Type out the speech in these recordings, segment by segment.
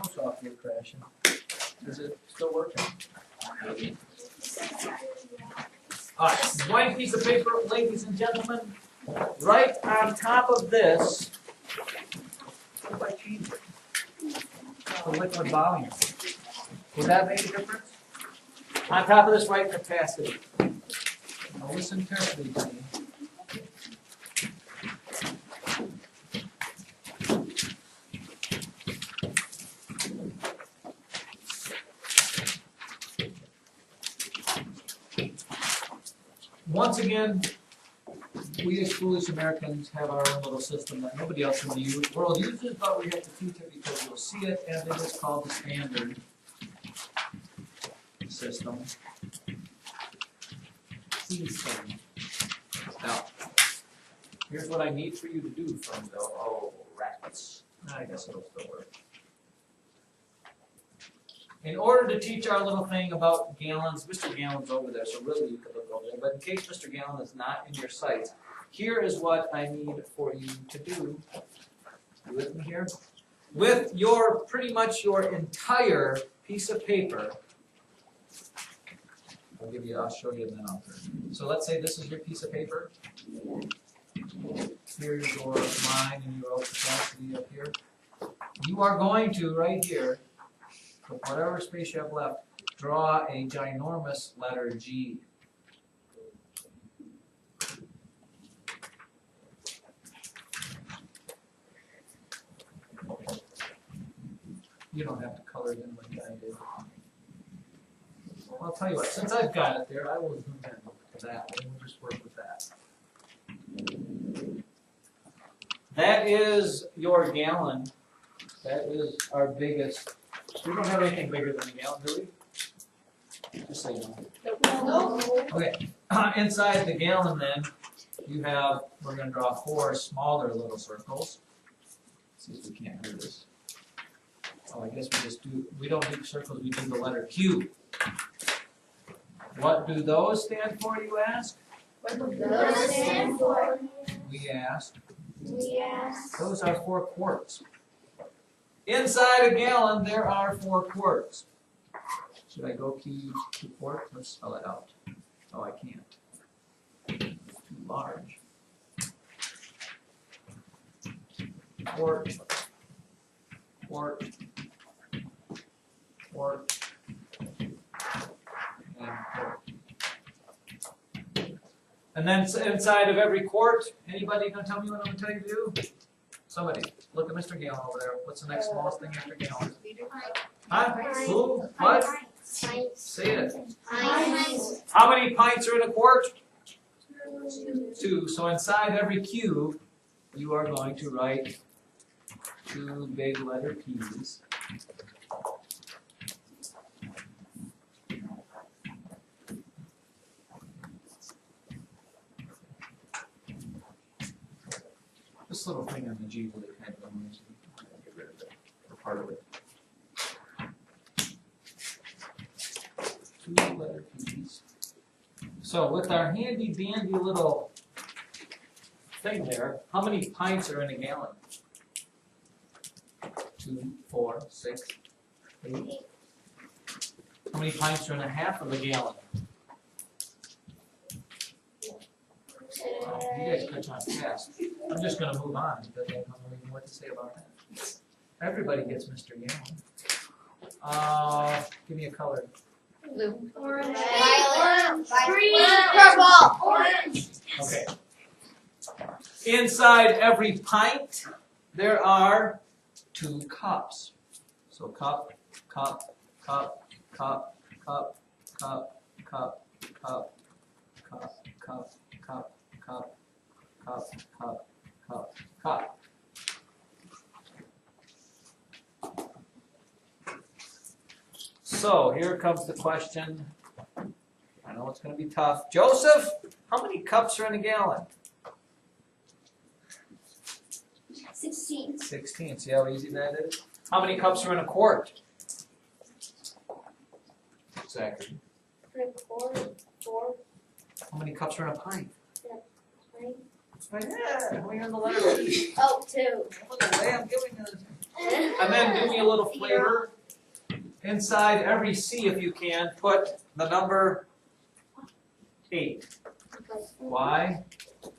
mouse off here crashing. Is it still working? Alright, blank piece of paper, ladies and gentlemen. Right on top of this, what if I change it? The liquid volume. Would that make a difference? On top of this, write capacity. Now listen carefully to me. Once again, we as foolish Americans have our own little system that nobody else in the world uses, but we have to teach it because you'll see it, and it is called the standard system. Now, here's what I need for you to do from the, oh, rats. I guess it'll still work. In order to teach our little thing about gallons, Mr. Gallon's over there, so really you could look over there, but in case Mr. Gallon is not in your sights, here is what I need for you to do. You with me here? With your, pretty much your entire piece of paper, I'll show you then I'll turn. So let's say this is your piece of paper. Here's your line and your capacity up here. You are going to, right here, with whatever space you have left, draw a ginormous letter G. You don't have to color it in like I did. Well, I'll tell you what, since I've got it there, I will zoom in to that, and we'll just work with that. That is your gallon. That is our biggest. We don't have anything bigger than a gallon, do we? Just so you know. No. Okay, inside the gallon then, you have, we're going to draw 4 smaller little circles. Let's see if we can't do this. Oh, I guess we just do, we don't do circles, we do the letter Q. What do those stand for, you ask? What do those stand for? We asked. We ask. Those are 4 quarts. Inside a gallon, there are 4 quarts. Should I go key to quart? Let's spell it out. Oh, I can't. Too large. Quart. Quart. Quart. And quart. And then inside of every quart, anybody gonna tell me what I'm gonna tell you to do? Somebody, look at Mr. Gallon over there. What's the next smallest thing after gallon? Huh? Who? What? Say it. Pints. How many pints are in a quart? 2. So inside every cube, you are going to write 2 big letter P's. This little thing on the G really kind of annoys me. I'm going to get rid of it, or part of it. 2 letter P's. So with our handy dandy little thing there, how many pints are in a gallon? 2, 4, 6, 8. How many pints are in a half of a gallon? You guys catch on fast. I'm just going to move on because I don't know even what to say about that. Everybody gets Mr. Gallon. Give me a color. Blue. Orange. Violet. Green. Purple. Orange. Okay. Inside every pint, there are 2 cups. So cup, cup, cup, cup, cup, cup, cup, cup, cup, cup, cup, cup, cup, cup, cup, cup. So here comes the question. I know it's going to be tough. Joseph, how many cups are in a gallon? 16. 16. See how easy that is? How many cups are in a quart? Exactly. 4. How many cups are in a pint? 9. Right there. We're in the letter P. Oh, 2. Look at the way I'm giving you this. And then do me a little favor. Inside every C, if you can, put the number 8. Why?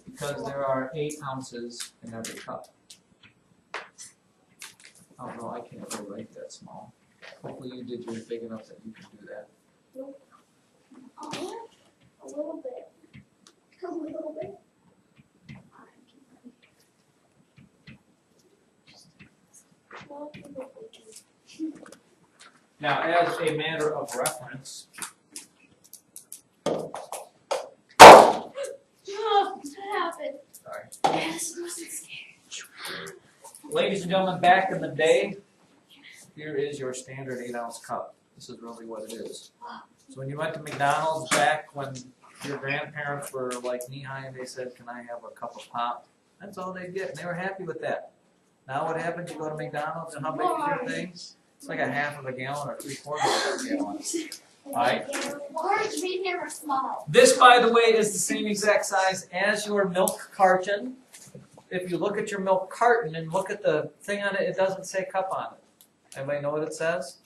Because there are 8 ounces in every cup. Oh no, I can't really write that small. Hopefully you did yours big enough that you can do that. A little bit. A little bit. Now, as a matter of reference, Oh, what happened? sorry. Yes, I wasn't scared. Ladies and gentlemen, back in the day, here is your standard 8-ounce cup. This is really what it is. So when you went to McDonald's back when your grandparents were like knee-high and they said, "Can I have a cup of pop?" That's all they'd get, and they were happy with that. Now what happens, you go to McDonald's, and how big is your thing? It's like a half of a gallon or 3/4 of a gallon. Alright? Large, medium, or small? This, by the way, is the same exact size as your milk carton. If you look at your milk carton and look at the thing on it, it doesn't say cup on it. Everybody know what it says?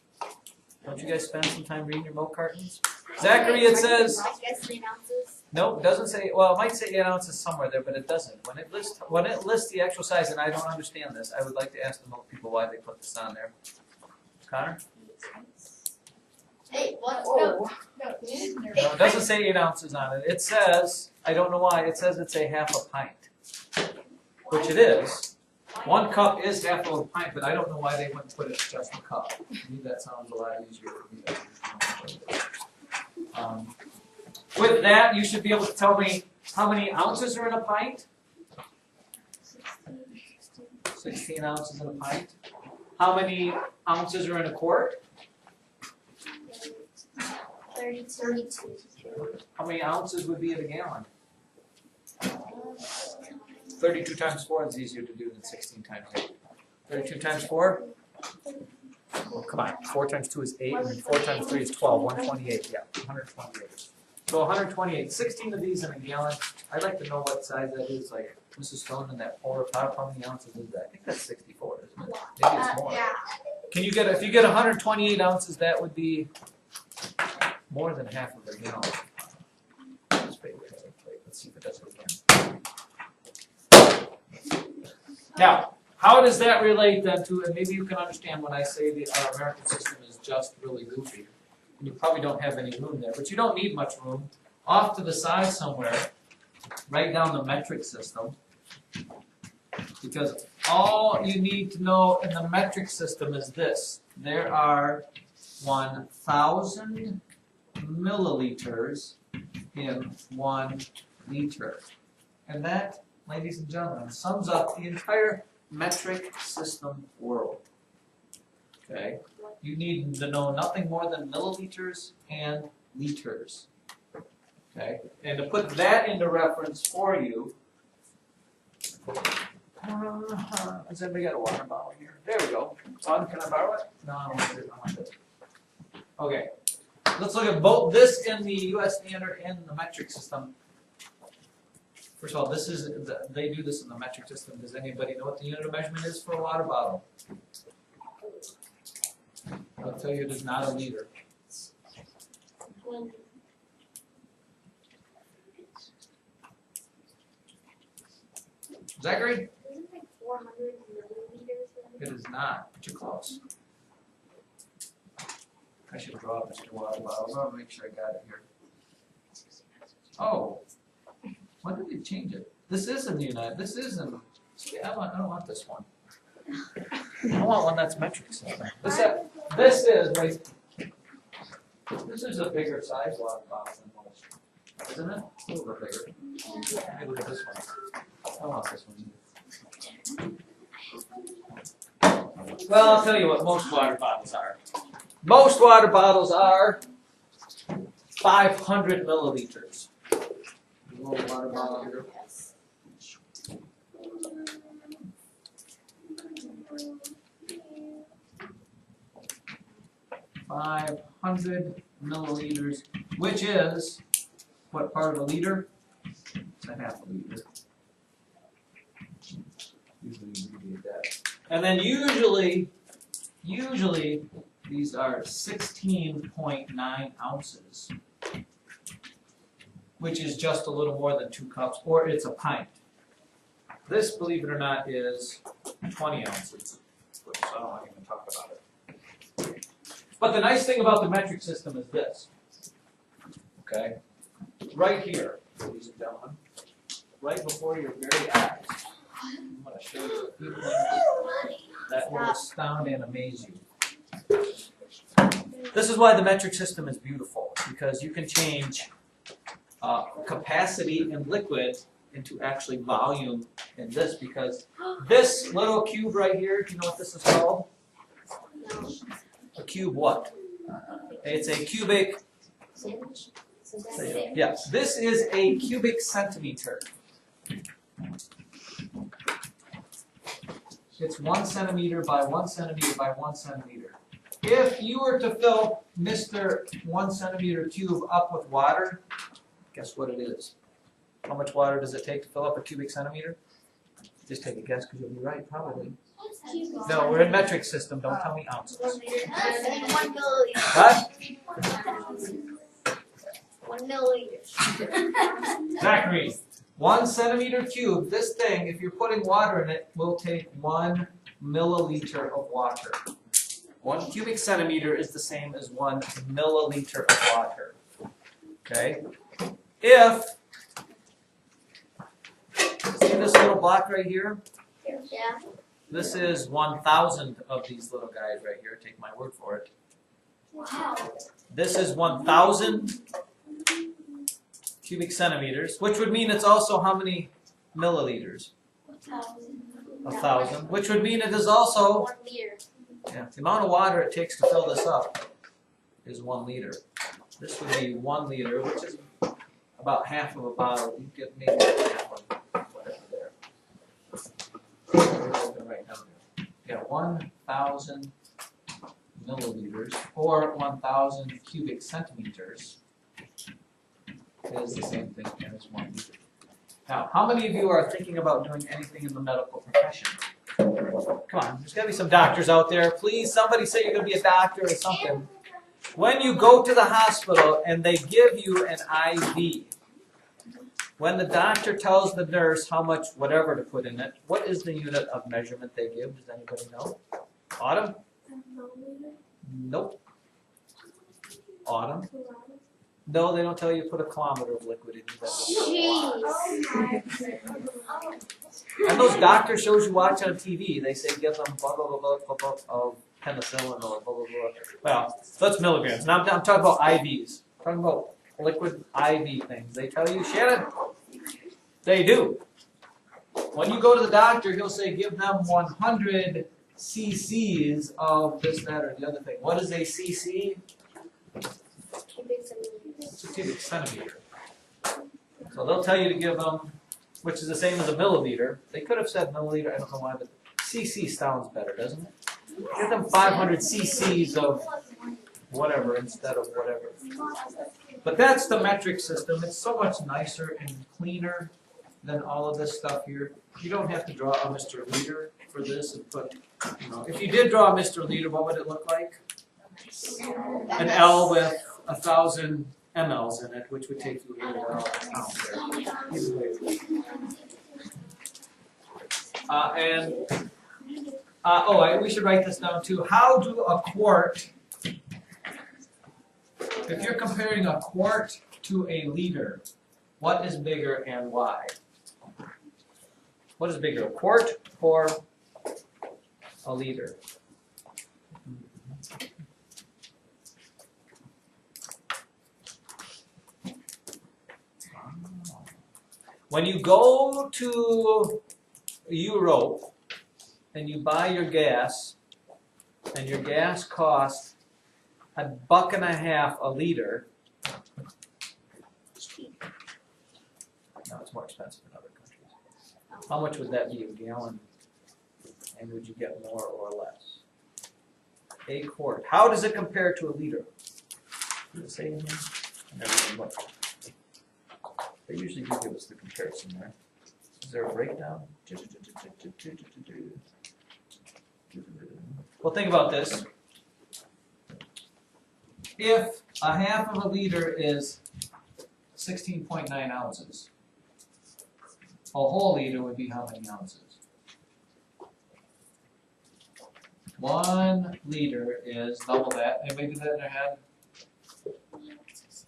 Don't you guys spend some time reading your milk cartons? Zachary, it says, I guess 3 ounces. nope, it doesn't say, well, it might say 8 ounces somewhere there, but it doesn't. When it lists the actual size, and I don't understand this, I would like to ask the milk people why they put this on there. Connor? Hey, what? Oh. No, it doesn't say 8 ounces on it. It says, I don't know why, it says it's a half a pint. Which it is. 1 cup is half of a pint, but I don't know why they wouldn't put it just a cup. To me, that sounds a lot easier for me to understand. With that, you should be able to tell me how many ounces are in a pint? 16 ounces in a pint. How many ounces are in a quart? 32. How many ounces would be in a gallon? 32 times 4 is easier to do than 16 times 8. 32 times 4? Oh, come on. 4 times 2 is 8, and 4 times 3 is 12. 128, yeah, 128. So 128. 16 of these in a gallon. I'd like to know what size that is. Like Mrs. Stone in that polar pot, how many ounces is that? I think that's 64, isn't it? Maybe it's more. Yeah. Can you get, if you get 128 ounces, that would be more than half of a gallon. Let's see if it does it again. Now, how does that relate then to, and maybe you can understand when I say our American system is just really goofy. You probably don't have any room there, but you don't need much room. Off to the side somewhere, write down the metric system. Because all you need to know in the metric system is this. There are 1,000 milliliters in 1 liter. And that, ladies and gentlemen, sums up the entire metric system world. Okay? You need to know nothing more than milliliters and liters. Okay? And to put that into reference for you, has anybody got a water bottle here? There we go. Son, can I borrow it? No, I don't want it. I want it. Okay. Let's look at both this in the U.S. standard and the metric system. First of all, this is they do this in the metric system. Does anybody know what the unit of measurement is for a water bottle? I'll tell you, it is not a liter. Zachary? Isn't it like 400 milliliters? It is not, but you're close. I should draw Mr. Water Bottles. I'll make sure I got it here. Oh, when did they change it? This is in the United. This is in. See, I don't want this one. I want one that's metric system. This is wait. This is a bigger size water bottle than most, isn't it? A little bit bigger. Let me look at this one. I want this one. Well, I'll tell you what most water bottles are. Most water bottles are 500 milliliters. A little water bottle here. 500 milliliters, which is what part of a liter? It's a half a liter. Usually you need that. And then usually these are 16.9 ounces, which is just a little more than 2 cups, or it's a pint. This, believe it or not, is 20 ounces, which I don't want to even talk about it. But the nice thing about the metric system is this, okay? Right here, ladies and gentlemen, right before your very eyes, I'm going to show you a few things that will astound and amaze you. This is why the metric system is beautiful, because you can change capacity in liquid into actually volume in this, because this little cube right here, do you know what this is called? A cube what? It's a cubic, yes, this is a cubic centimeter. It's 1 centimeter by 1 centimeter by 1 centimeter. If you were to fill Mr. 1 centimeter cube up with water, guess what it is? How much water does it take to fill up a cubic centimeter? Just take a guess because you'll be right, probably. No, we're in metric system. Don't tell me ounces. 1 milliliter. What? 1 milliliter. Zachary, 1 centimeter cube, this thing, if you're putting water in it, will take 1 milliliter of water. 1 cubic centimeter is the same as 1 milliliter of water. Okay? If, see this little block right here? Yeah. This is 1,000 of these little guys right here. Take my word for it. Wow. This is 1,000 cubic centimeters, which would mean it's also how many milliliters? 1,000, which would mean it is also, 1 liter. yeah, the amount of water it takes to fill this up is 1 liter. This would be 1 liter, which is about half of a bottle. You get maybe half of whatever there. Right down there. Yeah, 1,000 milliliters or 1,000 cubic centimeters is the same thing as 1 liter. Now, how many of you are thinking about doing anything in the medical profession? Come on, there's got to be some doctors out there. Please, somebody say you're going to be a doctor or something. When you go to the hospital and they give you an IV, when the doctor tells the nurse how much whatever to put in it, what is the unit of measurement they give? Does anybody know? Autumn? Nope. Autumn? No, they don't tell you to put a kilometer of liquid in that. And those doctor shows you watch on TV, they say give them blah, blah, blah, blah, blah, blah of penicillin or blah, blah, blah. Well, so that's milligrams. Now I'm talking about IVs. I'm talking about liquid IV things. They tell you, Shannon, they do. When you go to the doctor, he'll say give them 100 cc's of this, that, or the other thing. What is a cc? It's a cubic centimeter. So they'll tell you to give them, which is the same as a milliliter. They could have said milliliter, I don't know why, but cc sounds better, doesn't it? Give them 500 cc's of whatever instead of whatever. But that's the metric system. It's so much nicer and cleaner than all of this stuff here. You don't have to draw a Mr. Liter for this and put, you know, if you did draw a Mr. Liter, what would it look like? An L with 1,000 mLs in it, which would take you a little while to count there. We should write this down too. How do a quart, if you're comparing a quart to a liter, what is bigger and why? What is bigger, a quart or a liter? When you go to Europe and you buy your gas, and your gas costs $1.50 a liter, no, it's more expensive in other countries. How much would that be a gallon? And would you get more or less? A quart. How does it compare to a liter? Does it say in here? I never even looked. They usually do give us the comparison there. Is there a breakdown? Well, think about this. If a half of a liter is 16.9 ounces, a whole liter would be how many ounces? 1 liter is double that. Anybody do that in their head?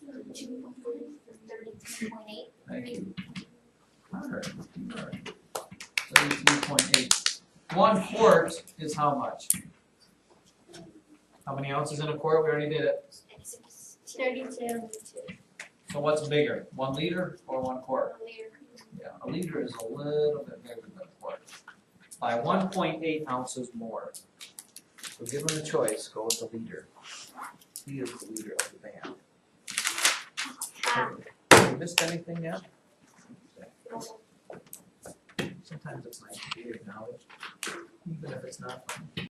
32.8. Thank you. Hard. 32.8. 1 quart is how much? How many ounces in a quart? We already did it. 32. So what's bigger, 1 liter or 1 quart? A liter. Yeah, a liter is a little bit bigger than a quart. By 1.8 ounces more. So given the choice, go with the liter. He is the leader of the band. Have you missed anything yet? Sometimes it's nice to be acknowledged, even if it's not fun.